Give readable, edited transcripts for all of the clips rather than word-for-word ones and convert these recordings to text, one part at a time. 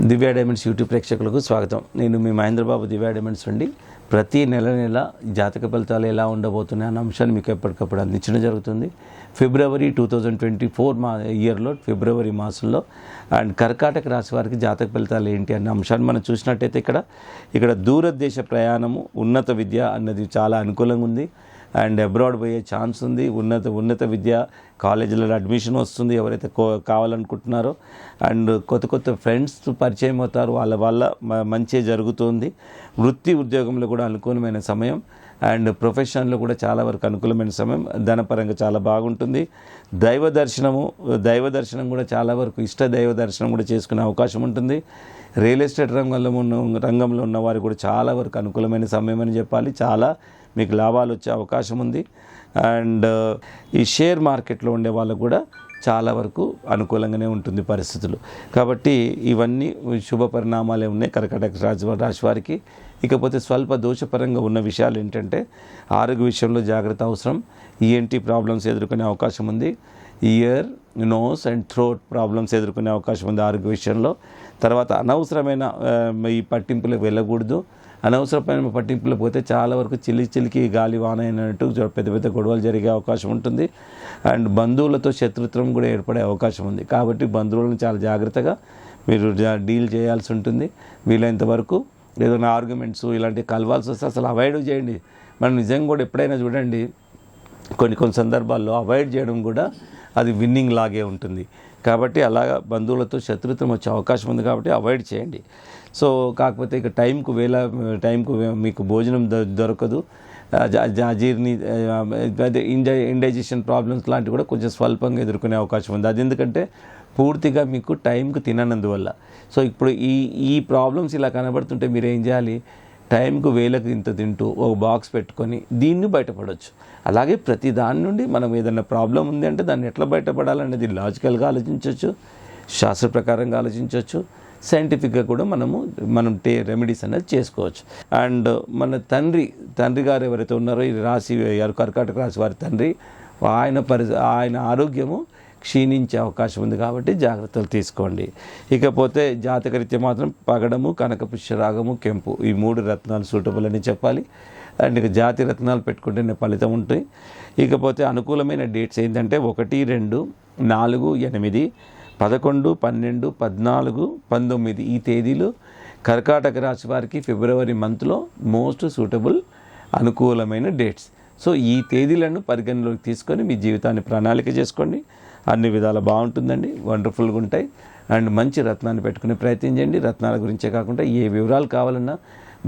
దివ్య diamonds YouTube ప్రేక్షకులకు స్వాగతం. నేను మీ మహేంద్రబాబు దివ్య డైమండ్స్ నుండి ప్రతి నెల జాతక ఫలితాలు ఎలా ఉండబోతున్నాయి అన్న అంశాన్ని మీకు ఎప్పటికప్పుడు అందించడం జరుగుతుంది. ఫిబ్రవరి 2024 ఇయర్లో ఫిబ్రవరి మాసంలో అండ్ కర్కాటక రాశి వారికి జాతక ఫలితాలు ఏంటి అన్న అంశాన్ని మనం చూసినట్టయితే ఇక్కడ దూరదేశ ప్రయాణము, ఉన్నత విద్య అన్నది చాలా అనుకూలంగా ఉంది. అండ్ అబ్రాడ్ పోయే ఛాన్స్ ఉంది. ఉన్నత విద్య కాలేజీలలో అడ్మిషన్ వస్తుంది ఎవరైతే కావాలనుకుంటున్నారో. అండ్ కొత్త ఫ్రెండ్స్ పరిచయం అవుతారు, వాళ్ళ మంచి జరుగుతుంది. వృత్తి ఉద్యోగంలో కూడా అనుకూలమైన సమయం. అండ్ ప్రొఫెషన్లో కూడా చాలా వరకు అనుకూలమైన సమయం. ధనపరంగా చాలా బాగుంటుంది. దైవ దర్శనం కూడా చాలా వరకు ఇష్ట దైవ దర్శనం కూడా చేసుకునే అవకాశం ఉంటుంది. రియల్ ఎస్టేట్ రంగంలో ఉన్న వారు కూడా చాలా వరకు అనుకూలమైన సమయం అని చెప్పాలి. చాలా మీకు లాభాలు వచ్చే అవకాశం ఉంది. అండ్ ఈ షేర్ మార్కెట్లో ఉండే వాళ్ళకు కూడా చాలా వరకు అనుకూలంగానే ఉంటుంది పరిస్థితులు. కాబట్టి ఇవన్నీ శుభ పరిణామాలే ఉన్నాయి కర్కాటక రాశి వారికి. ఇకపోతే స్వల్ప దోషపరంగా ఉన్న విషయాలు ఏంటంటే ఆరోగ్య విషయంలో జాగ్రత్త అవసరం. ఈఎన్టీ ప్రాబ్లమ్స్ ఎదుర్కొనే అవకాశం ఉంది. Ear, nose and throat problems ఎదుర్కొనే అవకాశం ఉంది ఆరోగ్య విషయంలో. తర్వాత అనవసరమైన ఈ పట్టింపులకు వెళ్ళకూడదు. అనవసరమైన పట్టింపులు పోతే చాలా వరకు చిలికి గాలి వాన అయినట్టు పెద్ద గొడవలు జరిగే అవకాశం ఉంటుంది. అండ్ బంధువులతో శత్రుత్వం కూడా ఏర్పడే అవకాశం ఉంది. కాబట్టి బంధువులను చాలా జాగ్రత్తగా మీరు డీల్ చేయాల్సి ఉంటుంది. వీలైనంత వరకు ఏదైనా ఆర్గ్యుమెంట్స్ ఇలాంటివి కలవాల్సి వస్తే అసలు అవాయిడ్ చేయండి. మనం నిజంగా కూడా ఎప్పుడైనా చూడండి కొన్ని సందర్భాల్లో అవాయిడ్ చేయడం కూడా అది విన్నింగ్ లాగే ఉంటుంది. కాబట్టి అలాగా బంధువులతో శత్రుత్వం వచ్చే అవకాశం ఉంది. కాబట్టి అవాయిడ్ చేయండి. సో కాకపోతే ఇక టైంకు మీకు భోజనం దొరకదు. అజీర్ణి ఇండైజెషన్ ప్రాబ్లమ్స్ లాంటివి కూడా కొంచెం స్వల్పంగా ఎదుర్కొనే అవకాశం ఉంది. అది ఎందుకంటే పూర్తిగా మీకు టైంకు తిననందువల్ల. సో ఇప్పుడు ఈ ప్రాబ్లమ్స్ ఇలా కనబడుతుంటే మీరు ఏం చేయాలి, టైంకు వేలకు ఇంత తింటూ ఒక బాక్స్ పెట్టుకొని దీన్ని బయటపడవచ్చు. అలాగే ప్రతి దాని నుండి మనం ఏదైనా ప్రాబ్లం ఉంది అంటే దాన్ని ఎట్లా బయటపడాలనేది లాజికల్గా ఆలోచించవచ్చు, శాస్త్ర ప్రకారంగా ఆలోచించవచ్చు, సైంటిఫిక్గా కూడా మనం రెమెడీస్ అనేది చేసుకోవచ్చు. అండ్ మన తండ్రి గారు ఎవరైతే ఉన్నారో ఈ కర్కాటక రాశి వారి తండ్రి ఆయన ఆరోగ్యము క్షీణించే అవకాశం ఉంది. కాబట్టి జాగ్రత్తలు తీసుకోండి. ఇకపోతే జాతకరీత్యా మాత్రం పగడము, కనకపుష్యరాగము, కెంపు ఈ 3 రత్నాలు సూటబుల్ అని చెప్పాలి. అండ్ ఇక జాతి రత్నాలు పెట్టుకుంటేనే ఫలితం ఉంటుంది. ఇకపోతే అనుకూలమైన డేట్స్ ఏంటంటే 1, 2, 4, 8, 11, 12, 14, 19 ఈ తేదీలు కర్కాటక రాశి వారికి ఫిబ్రవరి మంత్లో మోస్ట్ సూటబుల్ అనుకూలమైన డేట్స్. సో ఈ తేదీలను పరిగణలోకి తీసుకొని మీ జీవితాన్ని ప్రణాళిక చేసుకోండి. అన్ని విధాలు బాగుంటుందండి, వండర్ఫుల్గా ఉంటాయి. అండ్ మంచి రత్నాన్ని పెట్టుకునే ప్రయత్నం చేయండి. రత్నాల గురించే కాకుండా ఏ వివరాలు కావాలన్నా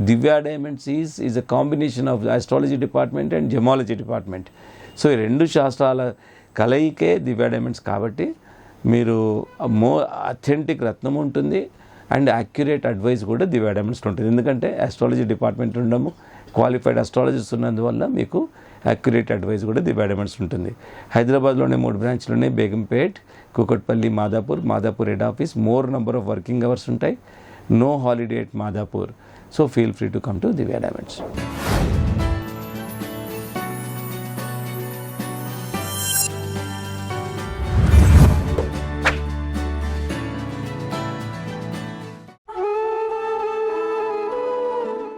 Divya Diamonds is a combination of astrology department and gemology department. So ఈ 2 శాస్త్రాల కలయికే దివ్య డైమండ్స్. కాబట్టి మీరు అథెంటిక్ రత్నం ఉంటుంది అండ్ యాక్యురేట్ అడ్వైస్ కూడా దివ్య డైమండ్స్ ఉంటుంది. ఎందుకంటే ఆస్ట్రాలజీ డిపార్ట్మెంట్ ఉండము, క్వాలిఫైడ్ ఆస్ట్రాలజిస్ట్ ఉన్నందువల్ల మీకు యాక్యురేట్ అడ్వైస్ కూడా దివ్య డైమండ్స్ ఉంటుంది. హైదరాబాద్లోనే 3 బ్రాంచ్లు ఉన్నాయి. Begumpet, Kukatpally, Madhapur head office. More number of working hours ఉంటాయి. No holiday at Madhapur. So feel free to come to Divya diamonds.